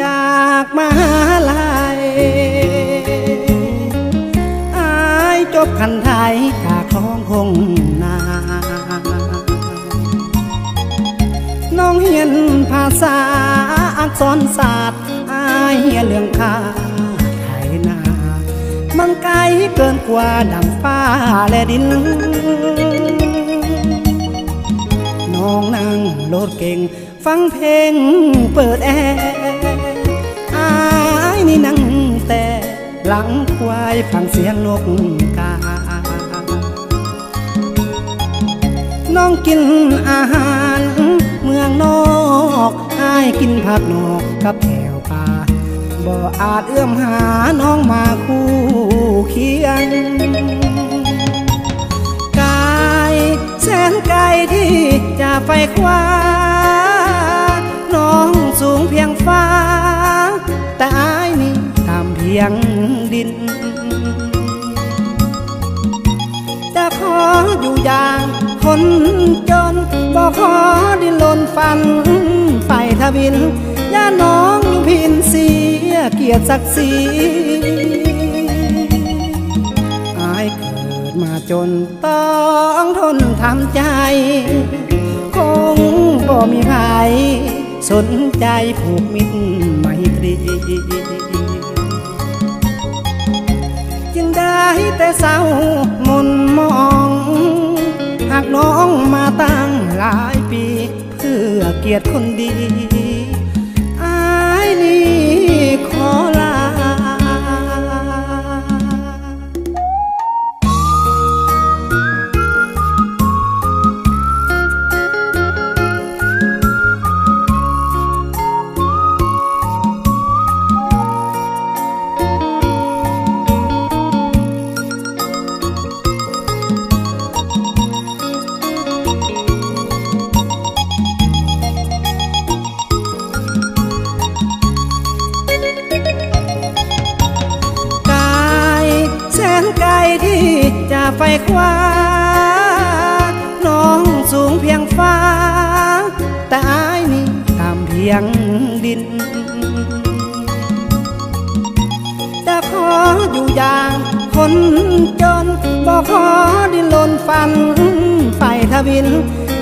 จากมหาลัยจบคันไทยจากคลองคงนาน้องเฮียนภาษาอักษรศาสตร์เฮียเรื่องค่าไทยนามันไกลเกินกว่าดังฟ้าและดินน้องนั่งรถเก่งฟังเพลงเปิดแอร์นี่นั่งแต่หลังควายฟังเสียงนกกาน้องกินอาหารเมืองนอกกินผักนอกกับแถวป่าบ่อาจเอื้อมหาน้องมาคู่เคียงกายแสนไกลที่จะไฟคว้าน้องสูงเพียงฟ้าแต่อายนี่ต่ำเพียงดินจะขออยู่อย่างคนจนบ่ขอดิ้นรนฝันไฟทวินย่าน้องอยู่พินเสียเกียรติศักดิ์ศรีอายเกิดมาจนต้องทนทำใจคงบ่มีใครสนใจผูกมิตรไมตรีจึงได้แต่เศร้ามนมองหากน้องมาตั้งหลายปีเพื่อเกียรติคนดีอายนี่ขอลา ไฟคว้าน้องสูงเพียงฟ้าแต่อายนี่ต่ำเพียงดินจะขออยู่อย่างคนจนบ่ขอดิ้นรนฝันไฟทวิน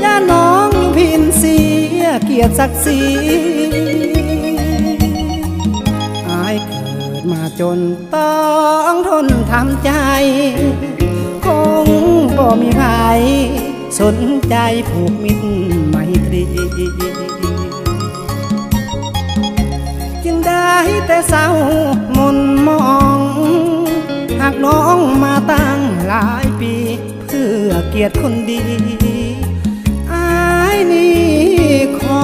ย่าน้องอยู่พินเสียเกียรติศักดิ์ศรีอายเกิดมาจนต้องทนทำใจคงบ่มีใครสนใจผูกมิตรไมตรีจึงได้แต่เศร้ามนมองหากน้องมาตั้งหลายปีเพื่อเกียรติคนดีอายนี่ขอ